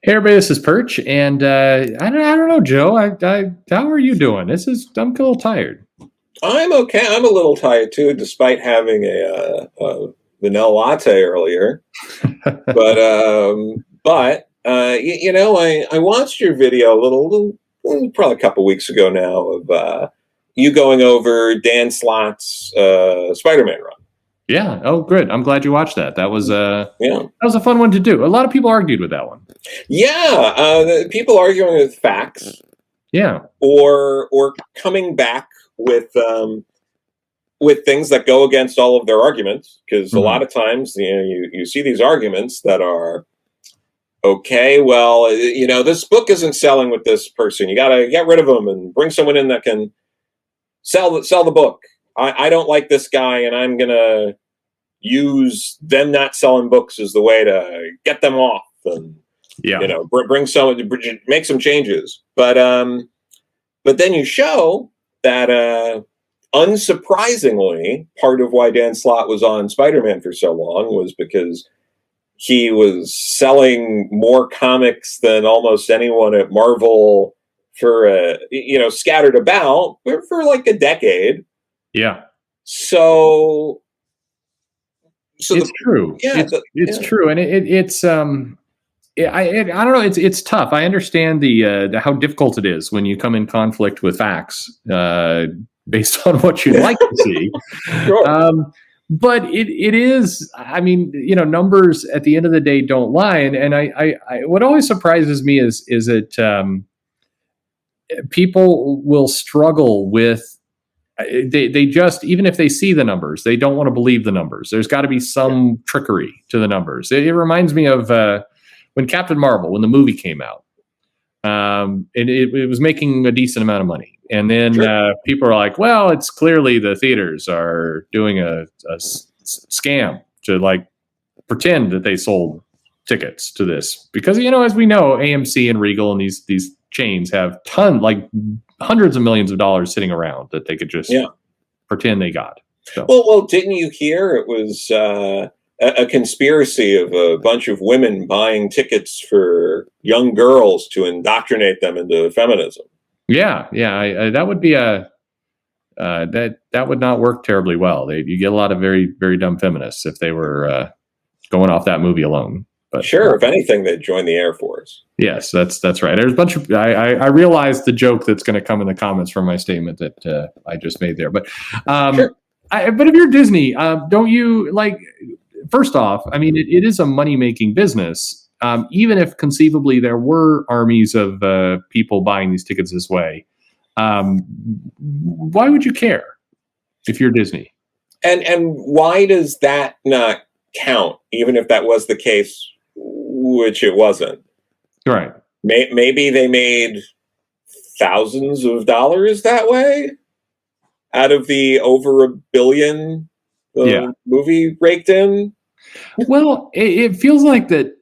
Hey everybody, this is Perch, and I don't know, Joe. How are you doing? I'm a little tired. I'm okay. I'm a little tired too, despite having a vanilla latte earlier. I watched your video probably a couple weeks ago now of you going over Dan Slott's Spider-Man run. Yeah. Oh, good. I'm glad you watched that. Yeah, That was a fun one to do. A lot of people argued with that one. yeah. People arguing with facts Yeah. or coming back with things that go against all of their arguments, because a lot Mhm. of times you see these arguments that are okay, well, this book isn't selling with this person, you got to get rid of them and bring someone in that can sell the book. I don't like this guy, and I'm gonna use them not selling books as the way to get them off, and Yeah. bring someone, make some changes. But then you show that unsurprisingly, part of why Dan Slott was on Spider-Man for so long was because he was selling more comics than almost anyone at Marvel for scattered about for like a decade. Yeah. So so It's the true. yeah It's true, and I don't know. It's tough. I understand the how difficult it is when you come in conflict with facts based on what you'd like to see. sure. But it is. I mean, numbers at the end of the day don't lie, and I what always surprises me is that people will struggle with. They just, even if they see the numbers, they don't want to believe the numbers. There's got to be Yeah. some trickery to the numbers. It reminds me of when Captain Marvel, when the movie came out, it was making a decent amount of money, and then Sure. people are like, "Well, it's clearly the theaters are doing a scam to like pretend that they sold tickets to this," because as we know, AMC and Regal and these chains have hundreds of millions of dollars sitting around that they could just Yeah. pretend they got. So Well, didn't you hear it was a conspiracy of a bunch of women buying tickets for young girls to indoctrinate them into feminism? yeah, that would be that would not work terribly well. You get a lot of very very dumb feminists if they were going off that movie alone. But Sure, if anything, they'd join the Air Force. yes, that's right. There's a bunch of I realize the joke that's going to come in the comments from my statement that I just made there. But Sure. but if you're Disney, don't you like? First off, I mean, it is a money making business. Even if conceivably there were armies of people buying these tickets this way, um, why would you care if you're Disney? And why does that not count, even if that was the case, which it wasn't? Right. Maybe they made thousands of dollars that way out of the over a billion Yeah. movie raked in. Well, it feels like that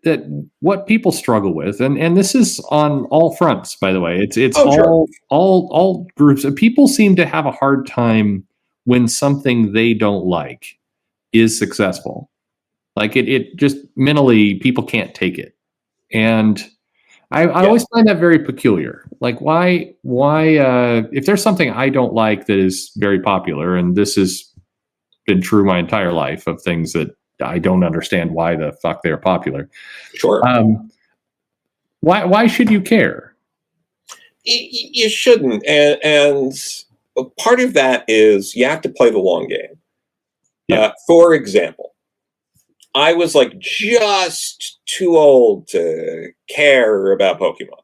what people struggle with, and this is on all fronts, by the way. It's Oh, sure. all groups. People seem to have a hard time when something they don't like is successful. Like it just mentally, people can't take it, and I Yeah. always find that very peculiar. Like why if there's something I don't like that is very popular, and this has been true my entire life of things that I don't understand why the fuck they're popular. Sure. Um, why should you care? You shouldn't, and part of that is you have to play the long game. Yeah. For example, I was like just too old to care about Pokemon.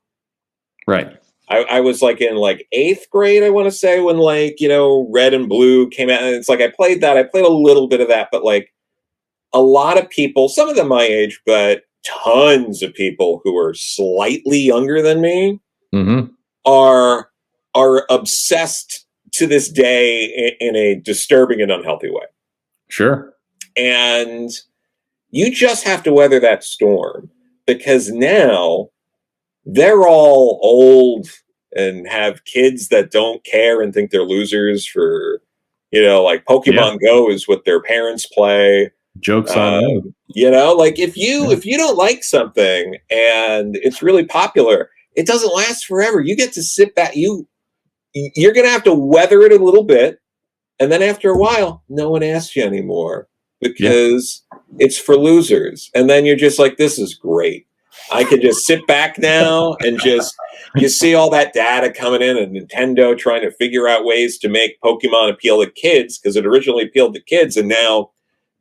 Right. I was like in like eighth grade, I want to say, when Red and Blue came out, and it's like I played that. I played a little bit of that, but like a lot of people, some of them my age, but tons of people who are slightly younger than me Mm-hmm. are obsessed to this day in a disturbing and unhealthy way. Sure. And you just have to weather that storm, because now they're all old and have kids that don't care and think they're losers for, like Yeah. Pokemon Go is what their parents play. Jokes on them. Like if you don't like something and it's really popular, it doesn't last forever. You get to sit back. You're going to have to weather it a little bit, and then after a while, no one asks you anymore because it's for losers. And then you're just like, this is great. I can just sit back now and you see all that data coming in, and Nintendo trying to figure out ways to make Pokemon appeal to kids because it originally appealed to kids, and now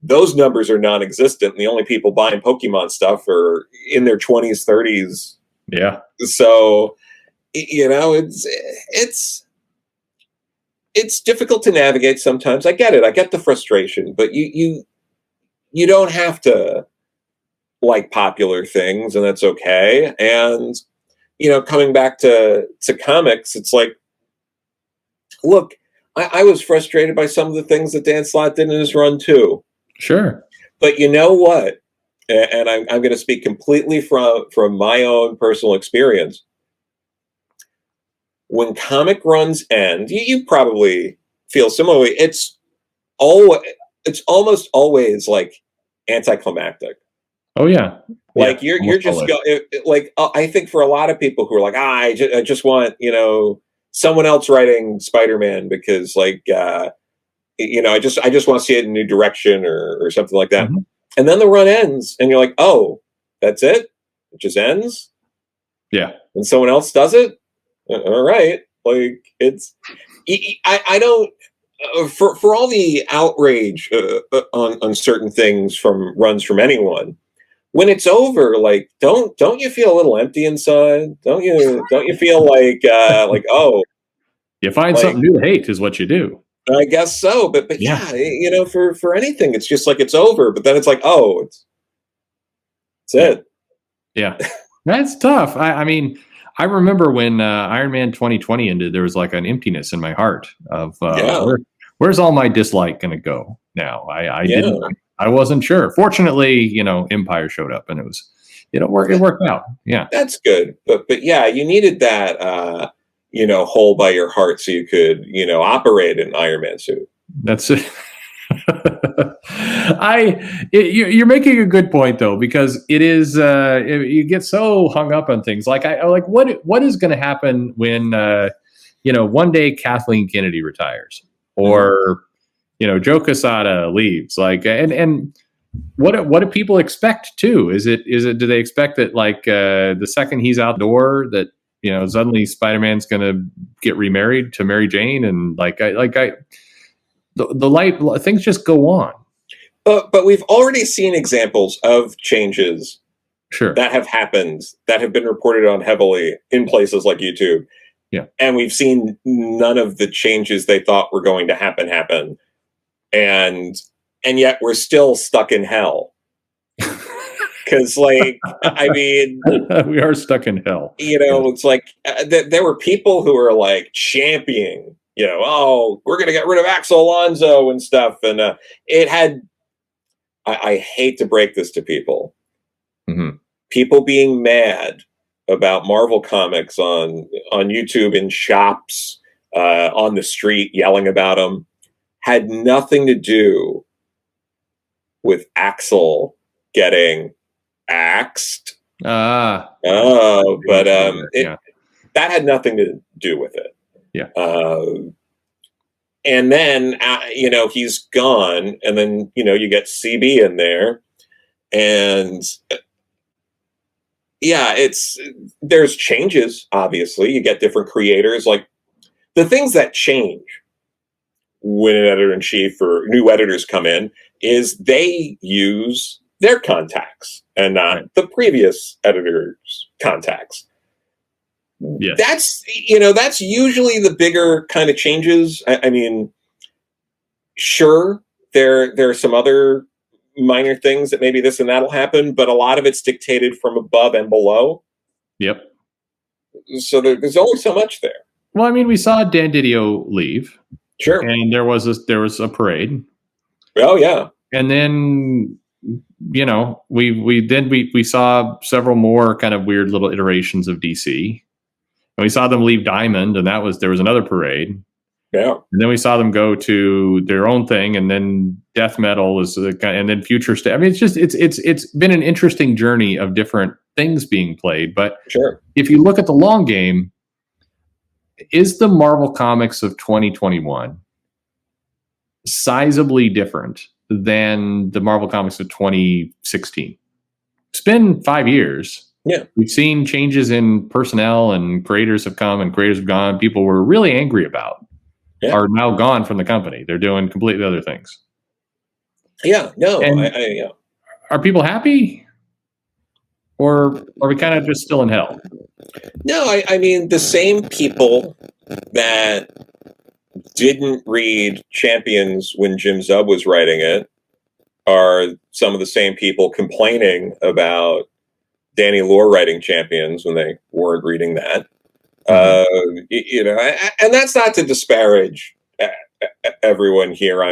those numbers are non-existent. And the only people buying Pokemon stuff are in their 20s, 30s. Yeah. So, it's difficult to navigate sometimes. I get it. I get the frustration, but you don't have to like popular things, and that's okay. And coming back to comics, it's like, look, I was frustrated by some of the things that Dan Slott did in his run too. Sure. But you know what? And I'm going to speak completely from my own personal experience. When comic runs end, you probably feel similarly. It's almost always like anticlimactic. Oh yeah. Like you're just I think for a lot of people who are like, I just want someone else writing Spider-Man because I just want to see it in a new direction or something like that. Mm-hmm. And then the run ends, and you're like, oh, that's it? It just ends? Yeah. And someone else does it? All right. Like I don't for all the outrage on certain things from runs from anyone. When it's over, like don't you feel a little empty inside? Don't you feel like oh, you find something new to hate is what you do. I guess so, but yeah, for anything, it's just like it's over. But then it's like, oh, it's it. Yeah, that's tough. I mean, I remember when Iron Man 2020 ended, there was like an emptiness in my heart of where's all my dislike going to go now? I wasn't sure. Fortunately, Empire showed up, and it was, it worked out. Yeah, that's good. But yeah, you needed that. Hole by your heart so you could, operate an Iron Man suit. That's it. You're making a good point though, because it is you get so hung up on things like what is going to happen when one day Kathleen Kennedy retires or Joe Quesada leaves, and what do people expect too? Is it do they expect that the second he's out the door that suddenly Spider-Man's going to get remarried to Mary Jane and the light things just go on. But we've already seen examples of changes that have happened, that have been reported on heavily in places like YouTube. Yeah. And we've seen none of the changes they thought were going to happen. And yet we're still stuck in hell. Because, I mean, we are stuck in hell. It's like there were people who were championing, oh, we're going to get rid of Axel Alonso and stuff. And it had, I hate to break this to people, people being mad about Marvel Comics on YouTube, in shops, on the street, yelling about them, had nothing to do with Axel getting axed. That had nothing to do with it. Yeah. And then he's gone, and then you get CB in there, and there's changes. Obviously, you get different creators. Like the things that change when an editor-in-chief or new editors come in is they use their contacts and not the previous editor's contacts. Yes. That's usually the bigger kind of changes. I mean, sure, there are some other minor things that maybe this and that'll happen, but a lot of it's dictated from above and below. Yep. So there's only so much there. Well, I mean, we saw Dan Didio leave. Sure. And there was a parade. Oh yeah. And then we saw several more kind of weird little iterations of DC. And we saw them leave Diamond, and there was another parade. Yeah. And then we saw them go to their own thing, and then death metal is and then future stuff. I mean, it's been an interesting journey of different things being played. But Sure. if you look at the long game, is the Marvel Comics of 2021 sizably different than the Marvel Comics of 2016? It's been 5 years. Yeah. We've seen changes in personnel, and creators have come and creators have gone. People were really angry about are now gone from the company. They're doing completely other things. Yeah. No. And yeah. are people happy? Or are we kind of just still in hell? No, I mean, the same people that didn't read Champions when Jim Zub was writing it are some of the same people complaining about Danny Lore writing Champions when they weren't reading that. You know, and that's not to disparage everyone here.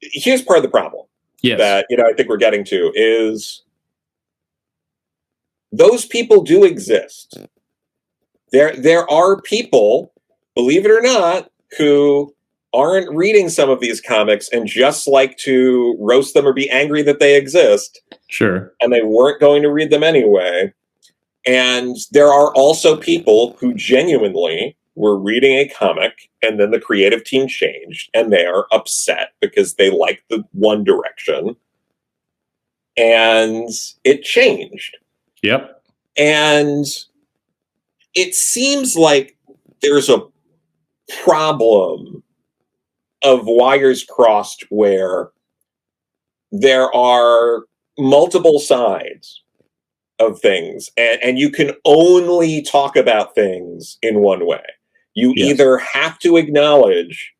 Here's part of the problem that, you know, I think we're getting to is those people do exist. There are people, believe it or not, who aren't reading some of these comics and just like to roast them or be angry that they exist. Sure. And they weren't going to read them anyway. And there are also people who genuinely were reading a comic and then the creative team changed and they are upset because they like the one direction and it changed. Yep. And it seems like there's a problem of wires crossed where there are multiple sides of things and you can only talk about things in one way. You either have to acknowledge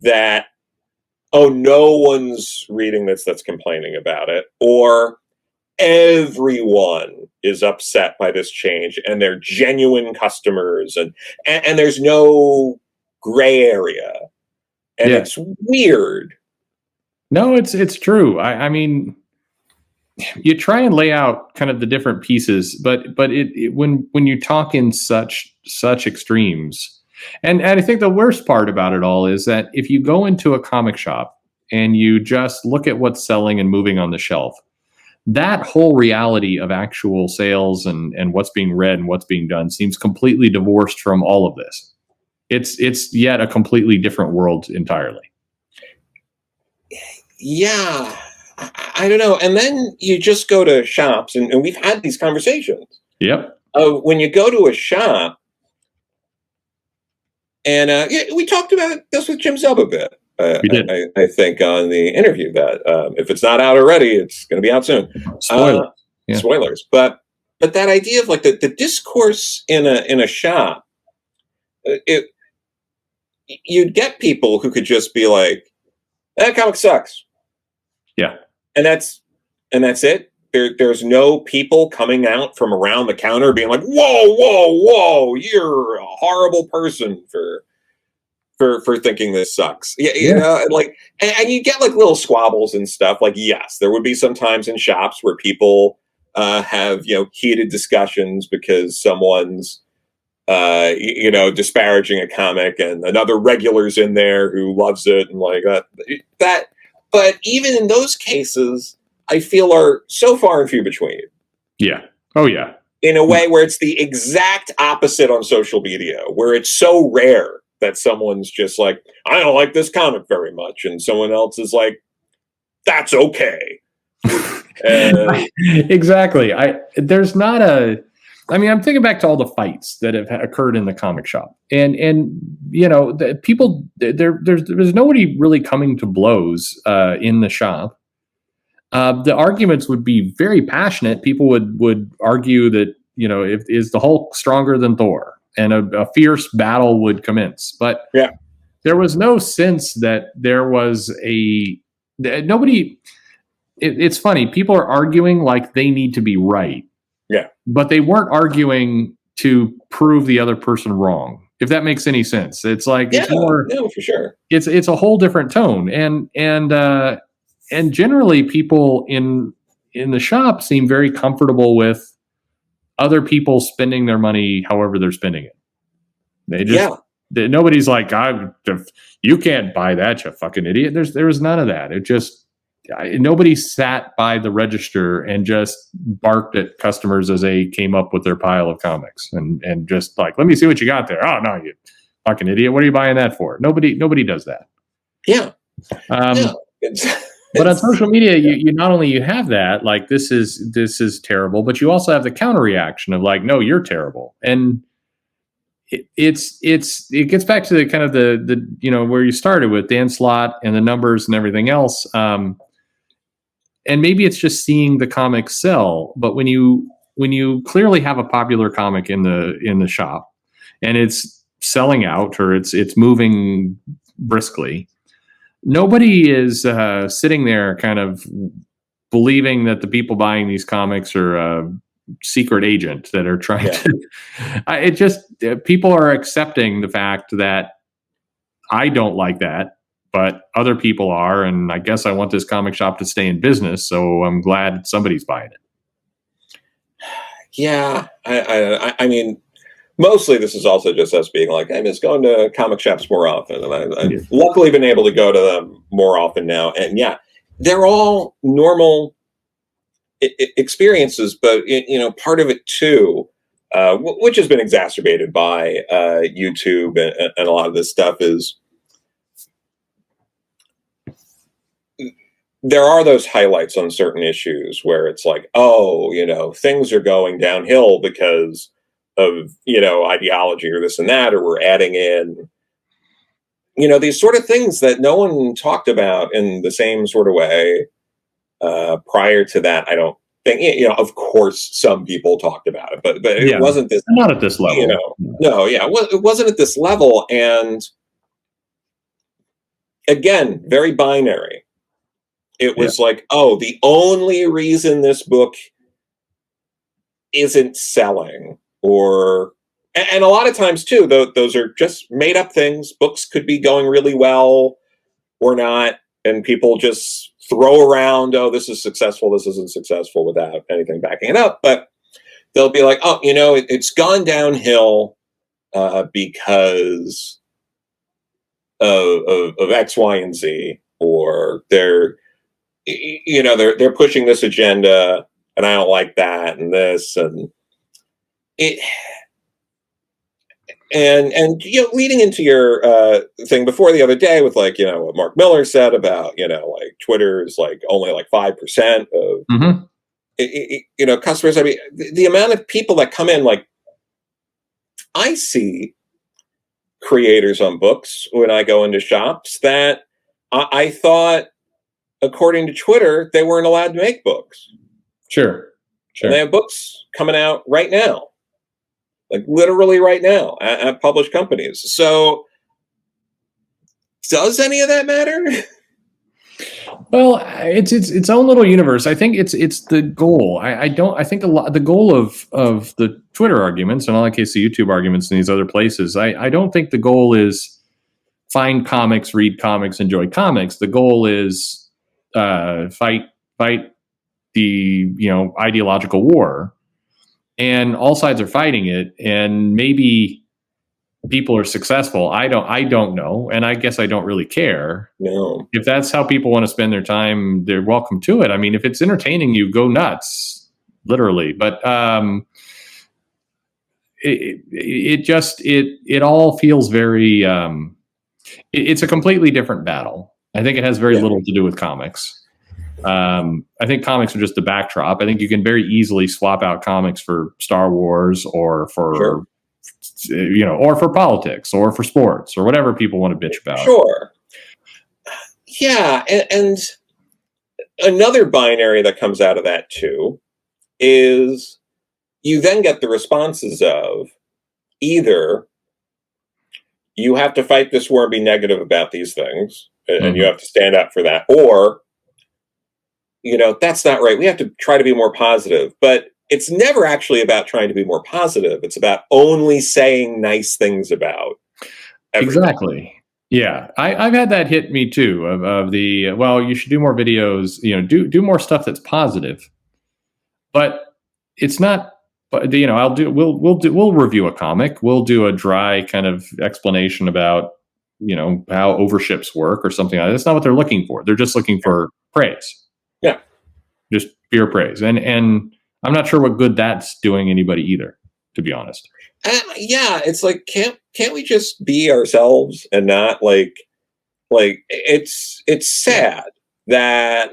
that, oh, no one's reading this that's complaining about it, or everyone is upset by this change and they're genuine customers and there's no gray area. And it's weird. No, it's true. I mean, you try and lay out kind of the different pieces, but when you talk in such extremes, and I think the worst part about it all is that if you go into a comic shop and you just look at what's selling and moving on the shelf, that whole reality of actual sales and what's being read and what's being done seems completely divorced from all of this. It's yet a completely different world entirely. Yeah. I don't know. And then you just go to shops, and we've had these conversations. Yep. When you go to a shop, and we talked about this with Jim Zub a bit. We did. I think on the interview that if it's not out already, it's going to be out soon. Spoilers. But that idea of like the discourse in a shop, you'd get people who could just be like, "That comic sucks." Yeah. And that's it. There's no people coming out from around the counter being like, whoa, you're a horrible person for thinking this sucks. You know, like, and you get like little squabbles and stuff. Like, yes, there would be some times in shops where people have, you know, heated discussions because someone's disparaging a comic and another regular's in there who loves it and like that. But even in those cases, I feel are so far and few between. Yeah. Oh, yeah. In a way where it's the exact opposite on social media, where it's so rare that someone's just like, I don't like this comic very much. And someone else is like, that's okay. Exactly. I'm thinking back to all the fights that have occurred in the comic shop, and you know, the people there's nobody really coming to blows in the shop. The arguments would be very passionate. People would argue that, you know, is the Hulk stronger than Thor, and a fierce battle would commence. But there was no sense that there was nobody. It's funny. People are arguing like they need to be right. Yeah. But they weren't arguing to prove the other person wrong, if that makes any sense. It's like, it's more, no, for sure. It's a whole different tone. And generally people in the shop seem very comfortable with other people spending their money however they're spending it. They just nobody's like, you can't buy that, you fucking idiot. There was none of that. It just nobody sat by the register and just barked at customers as they came up with their pile of comics and just like, let me see what you got there. Oh no, you fucking idiot. What are you buying that for? Nobody does that. Yeah. But on social media, you not only you have that, like this is terrible, but you also have the counter reaction of like, no, you're terrible. And it gets back to the kind of the where you started with Dan Slott and the numbers and everything else. And maybe it's just seeing the comics sell, but when you clearly have a popular comic in the shop and it's selling out or it's moving briskly, nobody is sitting there kind of believing that the people buying these comics are a secret agent that are trying to. People are accepting the fact that I don't like that, but other people are, and I guess I want this comic shop to stay in business, so I'm glad somebody's buying it. Yeah, I mean, mostly this is also just us being like, I'm just going to comic shops more often. And I've luckily been able to go to them more often now. And yeah, they're all normal experiences, but part of it too, which has been exacerbated by YouTube and a lot of this stuff is there are those highlights on certain issues where it's like, oh, things are going downhill because of ideology or this and that, or we're adding in these sort of things that no one talked about in the same sort of way prior to that. I don't think of course some people talked about it, but it wasn't this, not at this level. It wasn't at this level. And again, very binary. It was like, oh, the only reason this book isn't selling, and a lot of times too, those are just made up things. Books could be going really well or not, and people just throw around, oh, this is successful, this isn't successful, without anything backing it up. But they'll be like, oh, it's gone downhill because of X, Y, and Z, or they're pushing this agenda, and I don't like that, and this, and it. And leading into your thing before the other day with like what Mark Miller said about like Twitter is like only like 5% of customers. I mean, the amount of people that come in, like I see creators on books when I go into shops that I thought, according to Twitter, they weren't allowed to make books. Sure. And they have books coming out right now. Like literally right now at published companies. So does any of that matter? Well, it's its own little universe. I think it's the goal. I think the goal of the Twitter arguments, and in all case the YouTube arguments and these other places, I don't think the goal is find comics, read comics, enjoy comics. The goal is fight the ideological war. And all sides are fighting it, and maybe people are successful. I don't know, and I guess I don't really care. No. If that's how people want to spend their time, they're welcome to it. I mean, if it's entertaining you, go nuts, literally. But it all feels very. It's a completely different battle. I think it has very little to do with comics. I think comics are just the backdrop. I think you can very easily swap out comics for Star Wars or for, or for politics or for sports or whatever people want to bitch about. Sure. Yeah. And another binary that comes out of that too is you then get the responses of either you have to fight this war and be negative about these things, and you have to stand up for that, or that's not right. We have to try to be more positive. But it's never actually about trying to be more positive. It's about only saying nice things about everything. Exactly. Yeah. I've had that hit me too of the, well, you should do more videos, do more stuff that's positive. But it's not but we'll review a comic. We'll do a dry kind of explanation about, how overships work or something like that. That's not what they're looking for. They're just looking for praise. Yeah. Just pure praise. And I'm not sure what good that's doing anybody either, to be honest. Yeah, it's like, can't we just be ourselves and not like it's sad that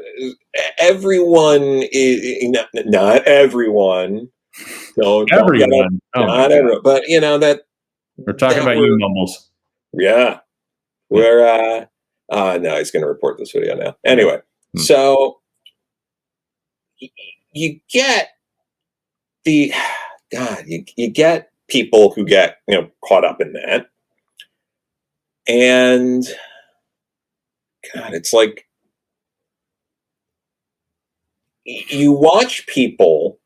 everyone is not everyone. Don't get up, not everyone, but that we're talking about you, Mumbles. Yeah, we're no, he's going to report this video now. Anyway, so you get you get people who get caught up in that, and God, it's like you watch people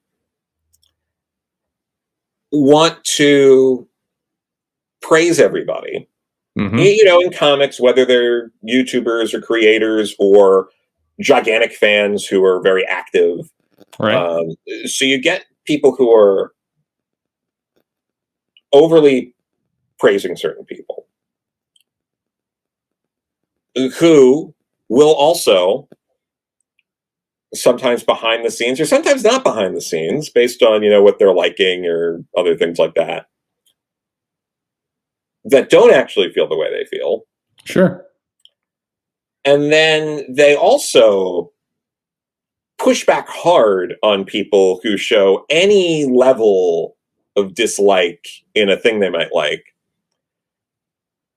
want to praise everybody, in comics, whether they're YouTubers or creators or gigantic fans who are very active. Right. So you get people who are overly praising certain people who will also sometimes behind the scenes or sometimes not behind the scenes based on what they're liking or other things like that don't actually feel the way they feel. Sure. And then they also push back hard on people who show any level of dislike in a thing they might like.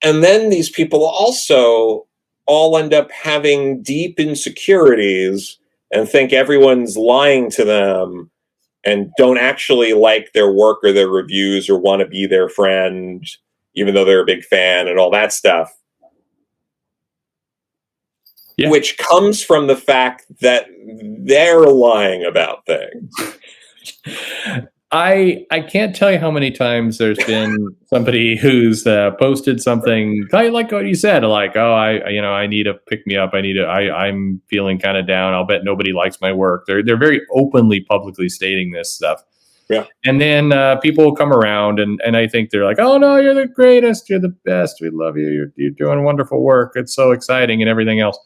And then these people also all end up having deep insecurities and think everyone's lying to them and don't actually like their work or their reviews or want to be their friend, even though they're a big fan and all that stuff. Yeah. Which comes from the fact that they're lying about things. I can't tell you how many times there's been somebody who's posted something like what you said, like, oh, I need to pick me up. I'm feeling kind of down. I'll bet nobody likes my work. They're very openly, publicly stating this stuff. Yeah. And then people will come around and I think they're like, oh no, you're the greatest. You're the best. We love you. You're doing wonderful work. It's so exciting and everything else.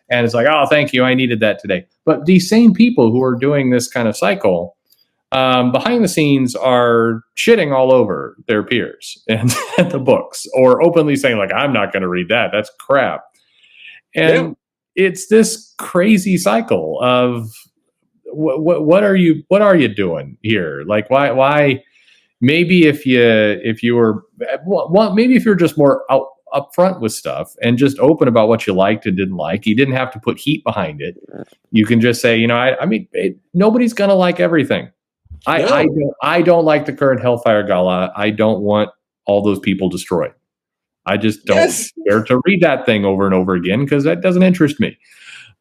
And it's like, oh, thank you. I needed that today. But these same people who are doing this kind of cycle, behind the scenes are shitting all over their peers and the books, or openly saying like, I'm not going to read that. That's crap. And it's this crazy cycle of what are you doing here? Like, why, maybe if you're just more upfront with stuff and just open about what you liked and didn't like, you didn't have to put heat behind it. You can just say, nobody's going to like everything. I don't like the current Hellfire Gala. I don't want all those people destroyed. I just don't care to read that thing over and over again because that doesn't interest me.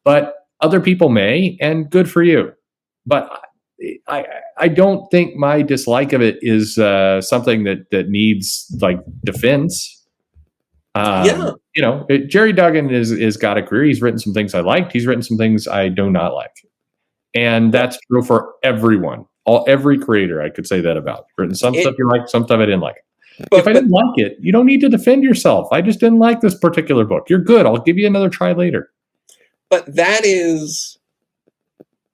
But other people may, and good for you. But I don't think my dislike of it is something that needs like defense. Jerry Duggan is got a career. He's written some things I liked. He's written some things I do not like, and that's true for everyone. Every creator, I could say that about. Written some stuff you like, some stuff I didn't like. But if I didn't like it, you don't need to defend yourself. I just didn't like this particular book. You're good. I'll give you another try later. But that is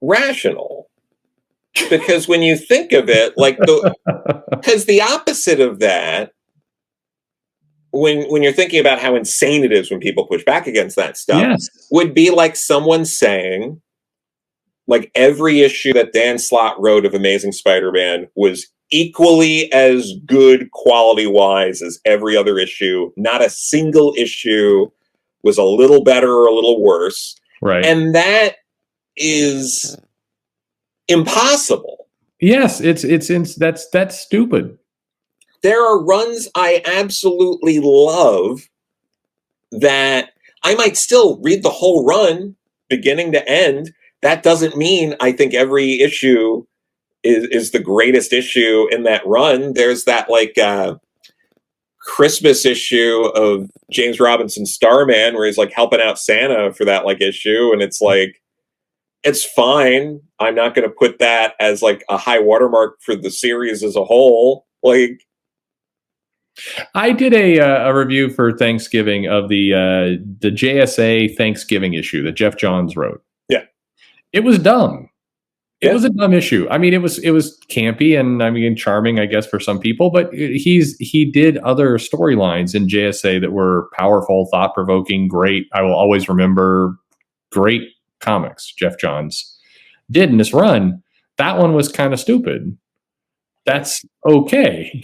rational. Because when you think of it, because the opposite of that, when you're thinking about how insane it is when people push back against that stuff, would be like someone saying, like, every issue that Dan Slott wrote of Amazing Spider-Man was equally as good quality-wise as every other issue. Not a single issue was a little better or a little worse. Right. And that is impossible. Yes, that's stupid. There are runs I absolutely love that I might still read the whole run beginning to end. That doesn't mean I think every issue is the greatest issue in that run. There's that Christmas issue of James Robinson's Starman where he's like helping out Santa for that issue, and it's like it's fine. I'm not going to put that as like a high watermark for the series as a whole. Like, I did a review for Thanksgiving of the JSA Thanksgiving issue that Jeff Johns wrote. Yeah, it was dumb. It Yeah. was a dumb issue. I mean, it was campy and I mean charming, I guess, for some people. But he did other storylines in JSA that were powerful, thought provoking, great. I will always remember great comics Jeff Johns did in this run. That one was kind of stupid. That's okay.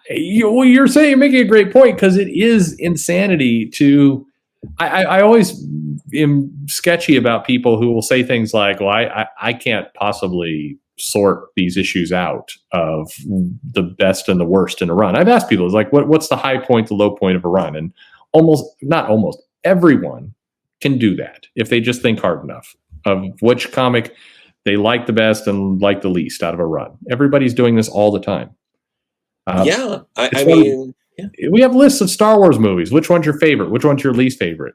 You're saying, you're making a great point, because it is insanity to. I always am sketchy about people who will say things like, well, I can't possibly sort these issues out of the best and the worst in a run. I've asked people, it's like, what's the high point, the low point of a run? And not almost everyone can do that if they just think hard enough of which comic they like the best and like the least out of a run. Everybody's doing this all the time. I mean, we have lists of Star Wars movies. Which one's your favorite? Which one's your least favorite?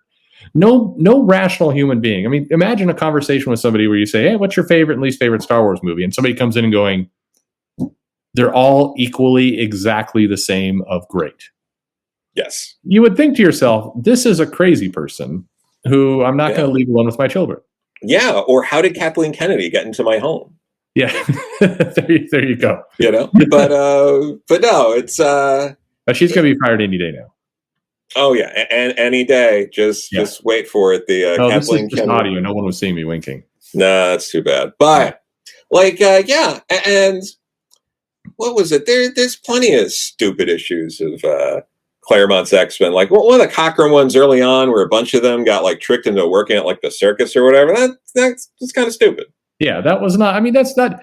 No rational human being. I mean, imagine a conversation with somebody where you say, hey, what's your favorite and least favorite Star Wars movie? And somebody comes in and going, they're all equally exactly the same of great. Yes. You would think to yourself, this is a crazy person who I'm not going to leave alone with my children. Yeah. Or how did Kathleen Kennedy get into my home? Yeah. there you go. You know, but no, it's but she's going to be fired any day now. Oh yeah, and any day. Just wait for it. The no, Kathleen this is just audio. No one was seeing me winking. No, that's too bad. But and what was it? There's plenty of stupid issues of Claremont's X-Men. Like one of the Cochran ones early on, where a bunch of them got like tricked into working at like the circus or whatever. That's kind of stupid. Yeah, that was not. I mean, that's not.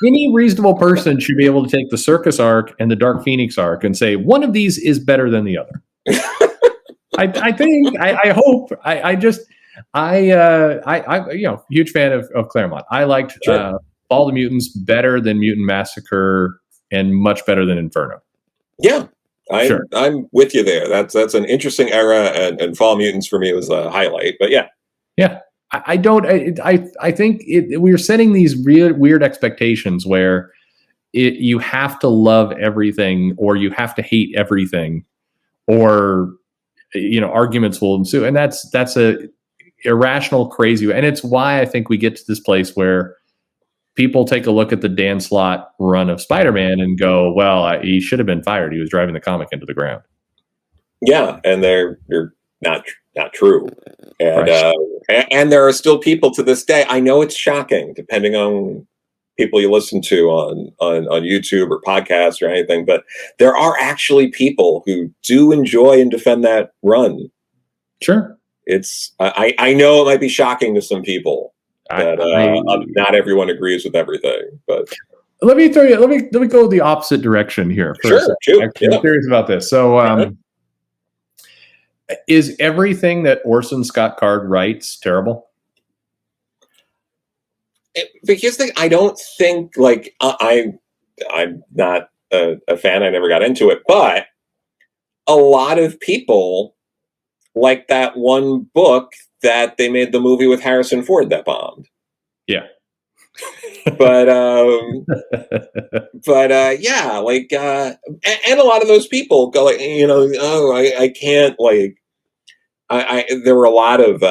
Any reasonable person should be able to take the Circus arc and the Dark Phoenix arc and say one of these is better than the other. I think. I hope. Huge fan of Claremont. I liked Fall of the Mutants better than Mutant Massacre and much better than Inferno. Yeah, I'm with you there. That's an interesting era, and Fall Mutants for me was a highlight. But yeah. I think we're setting these weird expectations where you have to love everything or you have to hate everything, or arguments will ensue, and that's a irrational, crazy. And it's why I think we get to this place where people take a look at the Dan Slott run of Spider-Man and go, well, he should have been fired. He was driving the comic into the ground. Yeah, and they're not true. And and there are still people to this day. I know it's shocking, depending on people you listen to on YouTube or podcasts or anything, but there are actually people who do enjoy and defend that run. Sure. It's I know it might be shocking to some people that not everyone agrees with everything, but let me go the opposite direction here. Sure. I'm curious about this. So is everything that Orson Scott Card writes terrible? Because I don't think, like, I'm not a fan. I never got into it, but a lot of people like that one book that they made the movie with Harrison Ford that bombed. Yeah. But yeah, like, and a lot of those people go like, I can't, like, there were a lot of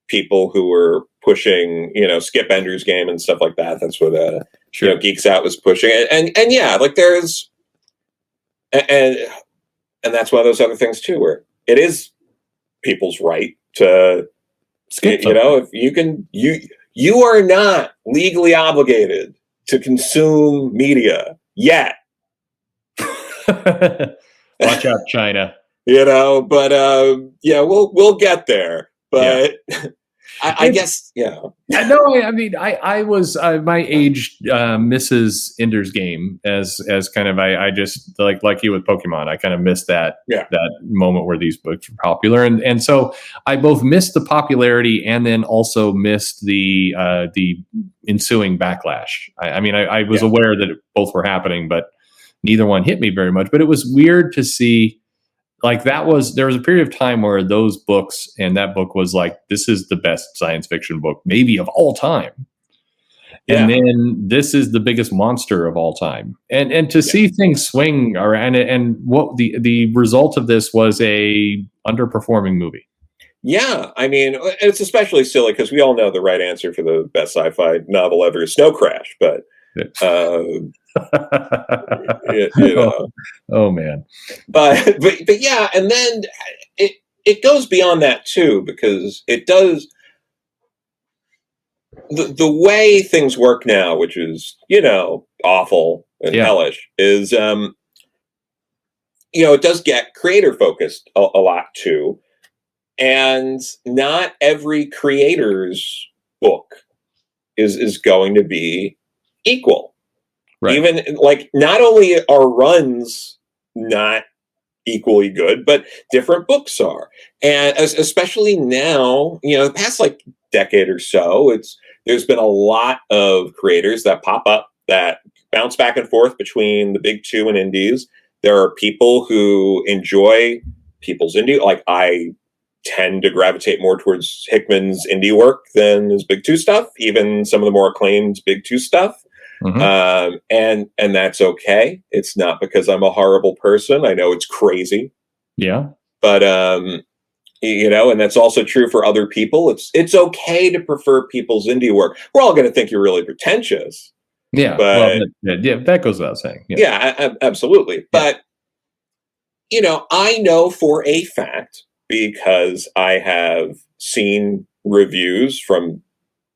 people who were pushing, Skip Ender's Game and stuff like that. That's what Geeks Out was pushing, and yeah, like there's, and that's one of those other things too, where it is people's right to skip. If you can, you are not legally obligated to consume media yet. Watch out, China. But we'll get there. But I guess, I know. I mean, I was my age misses Ender's Game as kind of I just like you with Pokemon. I kind of missed that moment where these books were popular, and so I both missed the popularity and then also missed the ensuing backlash. I was aware that both were happening, but neither one hit me very much. But it was weird to see. like there was a period of time where those books, and that book was like, this is the best science fiction book maybe of all time. And then this is the biggest monster of all time. And to see things swing around, and what the result of this was a underperforming movie. Yeah, I mean, it's especially silly because we all know the right answer for the best sci-fi novel ever is Snow Crash, but you know. Oh man. But yeah, and then it goes beyond that too, because it does the way things work now, which is, you know, awful and hellish, is you know, it does get creator focused a lot too. And not every creator's book is going to be equal. Right. Even like, not only are runs not equally good, but different books are. And especially now, you know, the past like decade or so, there's been a lot of creators that pop up that bounce back and forth between the big two and indies. There are people who enjoy people's indie, like I tend to gravitate more towards Hickman's indie work than his big two stuff, even some of the more acclaimed big two stuff. Mm-hmm. And that's okay. It's not because I'm a horrible person. I know it's crazy. Yeah. But, you know, and that's also true for other people. It's okay to prefer people's indie work. We're all going to think you're really pretentious. Yeah. But that goes without saying. Yeah, absolutely. Yeah. But, you know, I know for a fact, because I have seen reviews from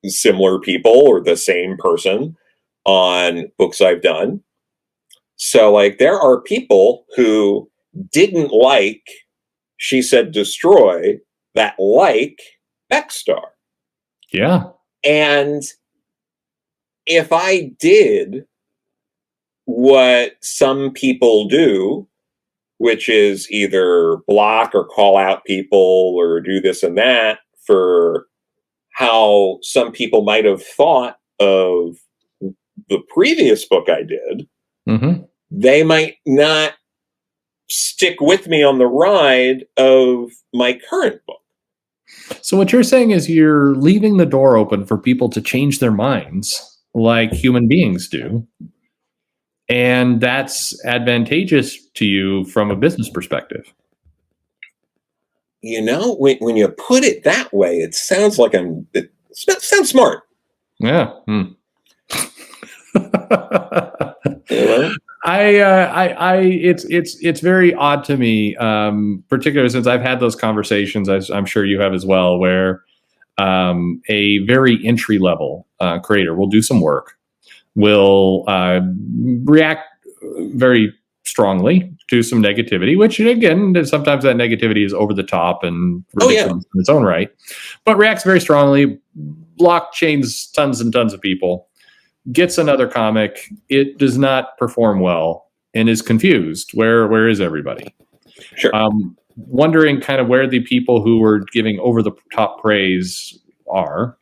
similar people or the same person on books I've done. So, like, there are people who didn't like She Said Destroy that like Beckstar. Yeah. And if I did what some people do, which is either block or call out people or do this and that for how some people might have thought of the previous book I did, mm-hmm. they might not stick with me on the ride of my current book. So what you're saying is you're leaving the door open for people to change their minds like human beings do. And that's advantageous to you from a business perspective. You know, when you put it that way, it sounds like it sounds smart. Yeah. You know? It's very odd to me, particularly since I've had those conversations, as I'm sure you have as well, where a very entry level creator will do some work, will react very strongly to some negativity, which again, sometimes that negativity is over the top and ridiculous in its own right, but reacts very strongly, blockchains tons and tons of people, gets another comic, it does not perform well, and is confused. Where is everybody? Sure. Wondering kind of where the people who were giving over the top praise are.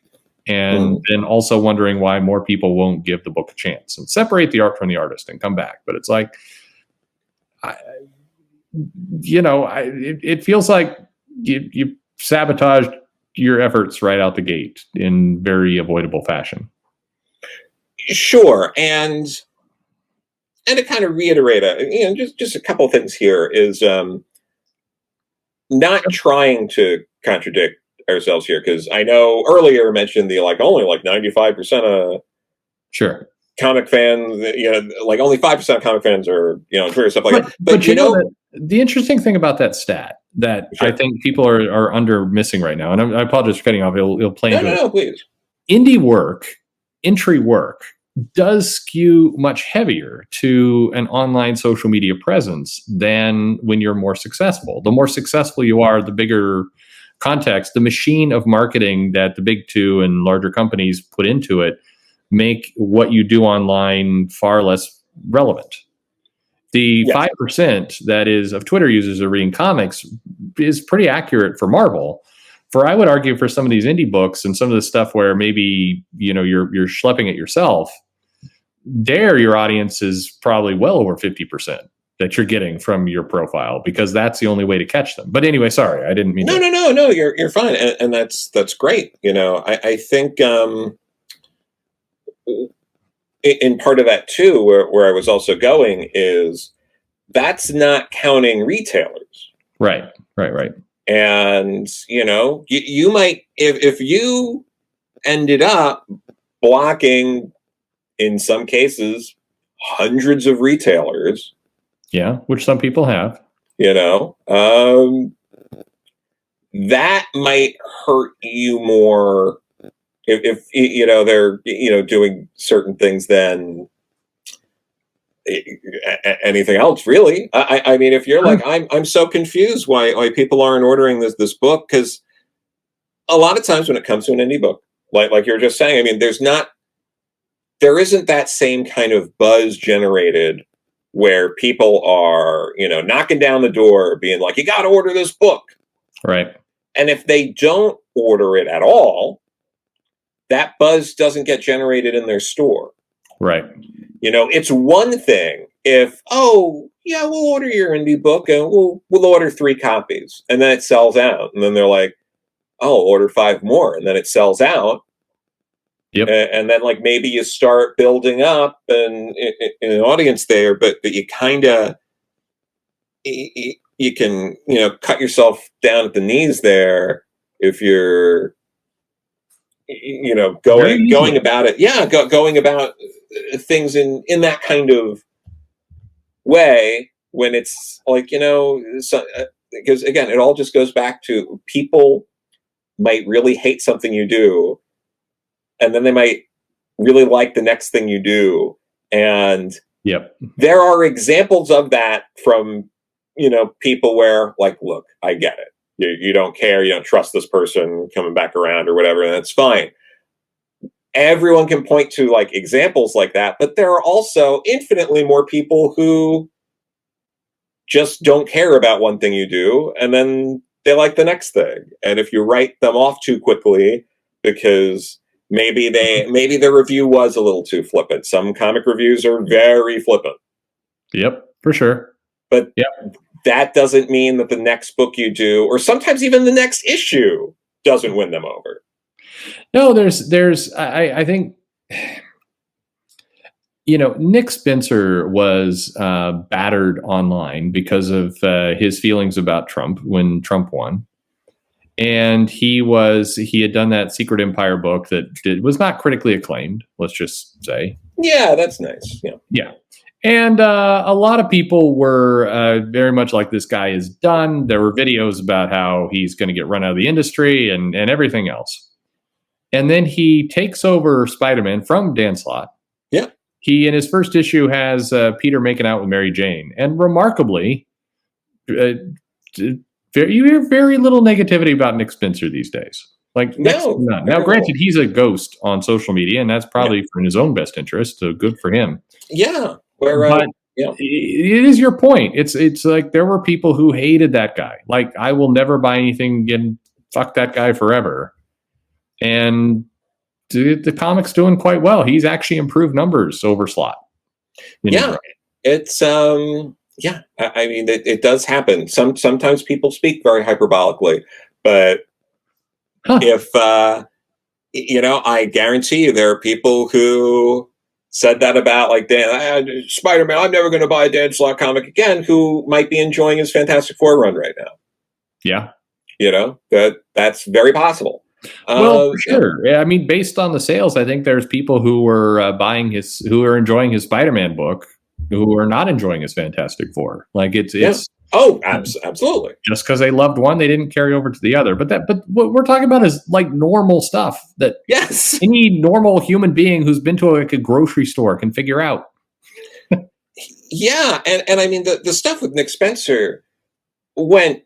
And then also wondering why more people won't give the book a chance and separate the art from the artist and come back. But it's like, it feels like you sabotaged your efforts right out the gate in very avoidable fashion. Sure. And to kind of reiterate, just a couple of things here is not trying to contradict ourselves here, because I know earlier mentioned the only 95% of comic fans, like only 5% of comic fans are Twitter, stuff like that. But you know the interesting thing about that stat that I think people are under missing right now, and I apologize for cutting off. It'll play into it. No, please. Indie work, entry work, does skew much heavier to an online social media presence than when you're more successful. The more successful you are, the bigger context, the machine of marketing that the big two and larger companies put into it make what you do online far less relevant. The 5% that is of Twitter users are reading comics is pretty accurate for Marvel. I would argue for some of these indie books and some of the stuff where maybe you're schlepping it yourself, there your audience is probably well over 50%. that you're getting from your profile, because that's the only way to catch them. But anyway, sorry, I didn't mean to. No, you're fine. And that's great. I think, in part of that too, where I was also going is that's not counting retailers. Right. And, you might, if you ended up blocking, in some cases, hundreds of retailers. Yeah, which some people have. That might hurt you more if they're doing certain things than anything else, really. I mean, if you're like, I'm so confused why people aren't ordering this book, because a lot of times when it comes to an indie book, like you're just saying, I mean, there isn't that same kind of buzz generated where people are, knocking down the door being like, you got to order this book. Right. And if they don't order it at all, that buzz doesn't get generated in their store. Right. It's one thing if, oh, yeah, we'll order your indie book and we'll order 3 copies, and then it sells out. And then they're like, oh, order 5 more. And then it sells out. Yep. And then like maybe you start building up an audience there, but you kind of, you can, cut yourself down at the knees there if you're, going about it. Yeah. Going about things in that kind of way, when it's like, because again, it all just goes back to people might really hate something you do, and then they might really like the next thing you do. And yep, there are examples of that from, people where like, look, I get it. You don't care. You don't trust this person coming back around or whatever. And that's fine. Everyone can point to like examples like that, but there are also infinitely more people who just don't care about one thing you do, and then they like the next thing. And if you write them off too quickly because maybe the review was a little too flippant. Some comic reviews are very flippant. Yep, for sure. But that doesn't mean that the next book you do, or sometimes even the next issue, doesn't win them over. No, I think, Nick Spencer was battered online because of his feelings about Trump when Trump won. And he had done that Secret Empire book that was not critically acclaimed, let's just say. Yeah, that's nice. Yeah. And a lot of people were very much like, this guy is done. There were videos about how he's going to get run out of the industry and everything else. And then he takes over Spider-Man from Dan Slott. Yeah. He, in his first issue, has Peter making out with Mary Jane. And remarkably, you hear very little negativity about Nick Spencer these days. Like, none. Now, granted, he's a ghost on social media, and that's probably in his own best interest. So good for him. Yeah. But it is your point. It's like there were people who hated that guy. Like, I will never buy anything again. Fuck that guy forever. And the comic's doing quite well. He's actually improved numbers over Slott. Yeah. It's yeah. I mean, it does happen. Sometimes people speak very hyperbolically, but if I guarantee you there are people who said that about like Spider-Man, I'm never going to buy a Dan Slott comic again, who might be enjoying his Fantastic Four run right now. Yeah. That's very possible. Well, for sure. Yeah, I mean, based on the sales, I think there's people who were who are enjoying his Spider-Man book, who are not enjoying his Fantastic Four. Like it's absolutely. Just because they loved one, they didn't carry over to the other. But what we're talking about is like normal stuff that any normal human being who's been to a grocery store can figure out. Yeah, and I mean the stuff with Nick Spencer went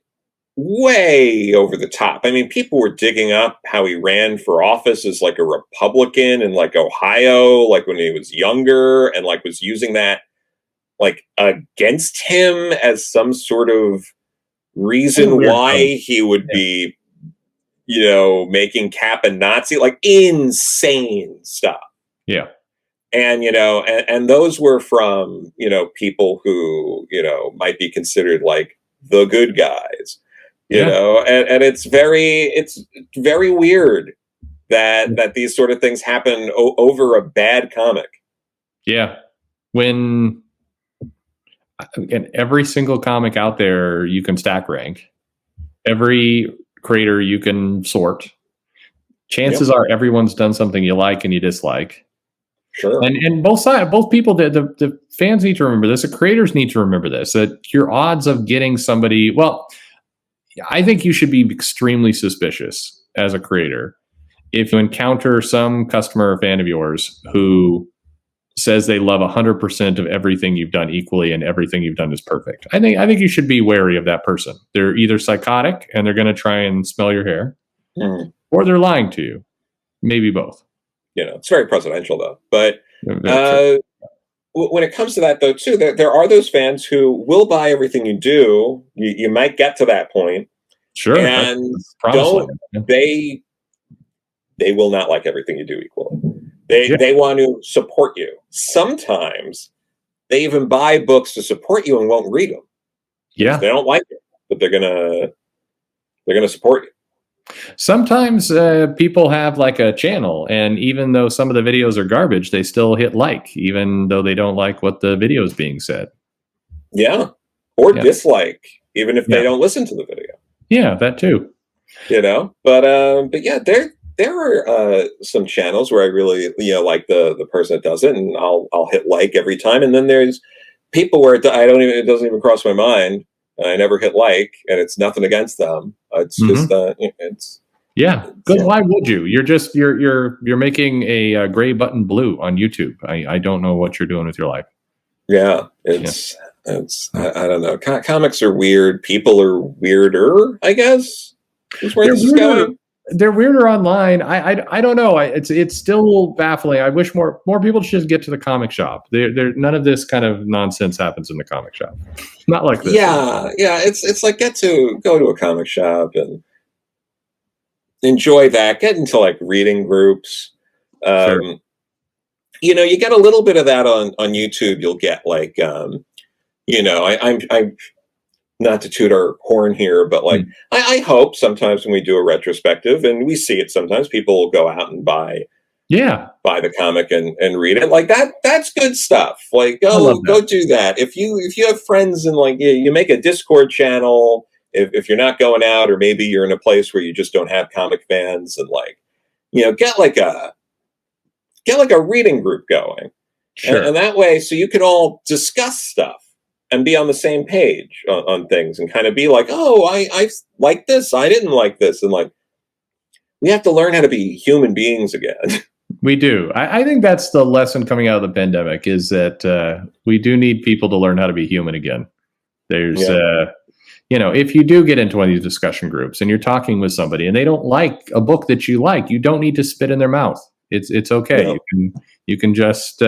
way over the top. I mean, people were digging up how he ran for office as like a Republican in like Ohio, like when he was younger, and like was using that like against him as some sort of reason why he would be, making Cap a Nazi, like insane stuff. Yeah. And and those were from people who might be considered like the good guys, Yeah. and it's very weird that these sort of things happen over a bad comic. Yeah. When, again, every single comic out there you can stack rank, every creator you can sort. Chances are everyone's done something you like and you dislike. Sure. And both sides, both people, the fans need to remember this. The creators need to remember this, that your odds of getting somebody, well, I think you should be extremely suspicious as a creator if you encounter some customer or fan of yours who says they love 100% of everything you've done equally and everything you've done is perfect. I think you should be wary of that person. They're either psychotic and they're going to try and smell your hair, or they're lying to you. Maybe both. It's very presidential though. But when it comes to that though too, there are those fans who will buy everything you do. You might get to that point. Sure. And they will not like everything you do equally. They want to support you. Sometimes they even buy books to support you and won't read them. Yeah. They don't like it, but they're gonna support you. Sometimes people have like a channel, and even though some of the videos are garbage, they still hit like, even though they don't like what the video is being said. Yeah. Or dislike, even if they don't listen to the video. Yeah, that too. But yeah, there are some channels where I really like the person that does it, and I'll hit like every time. And then there's people where it doesn't even cross my mind. I never hit like, and it's nothing against them. It's just it's good. Why would you? You're making a gray button blue on YouTube. I don't know what you're doing with your life. Yeah, it's I don't know. Comics are weird. People are weirder, I guess. Is where this is going. They're weirder online. I don't know. It's still baffling. I wish more people should just get to the comic shop. None of this kind of nonsense happens in the comic shop. Not like this. Yeah. It's like go to a comic shop and enjoy that. Get into like reading groups. Sure. You get a little bit of that on YouTube. You'll get like I'm not to toot our horn here, but like I hope sometimes when we do a retrospective, and we see it sometimes, people will go out and buy the comic and read it. Like that's good stuff. Like go do that. If you have friends and like you make a Discord channel, if you're not going out, or maybe you're in a place where you just don't have comic fans, and like get like a reading group going. Sure. And that way, so you can all discuss stuff and be on the same page on things, and kind of be like, oh, I like this, I didn't like this. And like, we have to learn how to be human beings again. We do. I think that's the lesson coming out of the pandemic, is that we do need people to learn how to be human again. There's, if you do get into one of these discussion groups and you're talking with somebody and they don't like a book that you like, you don't need to spit in their mouth. It's okay. No. You can just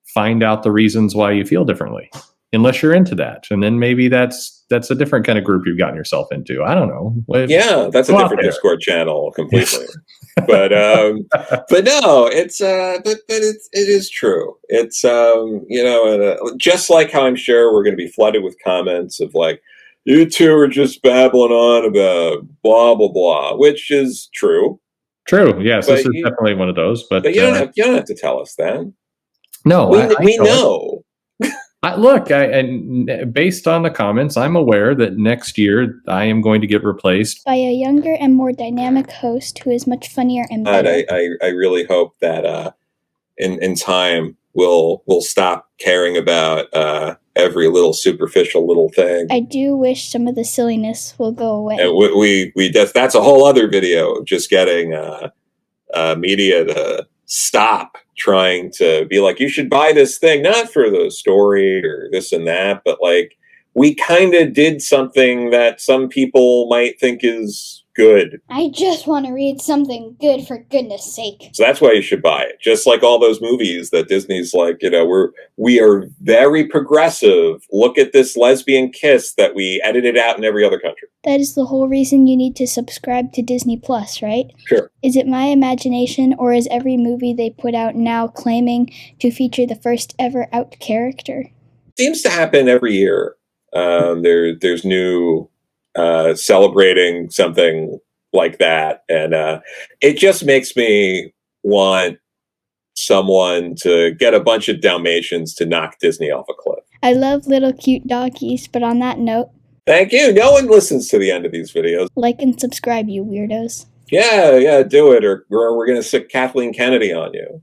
find out the reasons why you feel differently, unless you're into that. And then maybe that's a different kind of group you've gotten yourself into. I don't know. That's a different Discord channel completely. but no, it's but it is true. It's just like how I'm sure we're going to be flooded with comments of like, you two are just babbling on about blah blah blah, which is true. True. Yes, this is definitely one of those. But you don't have to tell us that. No, we know. Look, and based on the comments, I'm aware that next year I am going to get replaced by a younger and more dynamic host who is much funnier and better. I really hope that in time we'll stop caring about every little superficial little thing. I do wish some of the silliness will go away. And that's a whole other video. Just getting media to stop trying to be like, you should buy this thing, not for the story or this and that, but like, we kind of did something that some people might think is good. I just want to read something good for goodness sake. So that's why you should buy it. Just like all those movies that Disney's like, we are very progressive. Look at this lesbian kiss that we edited out in every other country. That is the whole reason you need to subscribe to Disney Plus, right? Sure. Is it my imagination, or is every movie they put out now claiming to feature the first ever out character? Seems to happen every year. There's new celebrating something like that, and it just makes me want someone to get a bunch of Dalmatians to knock Disney off a cliff. I love little cute doggies, but on that note, thank you. No one listens to the end of these videos. like and subscribe, you weirdos. Yeah, do it, or we're going to sick Kathleen Kennedy on you.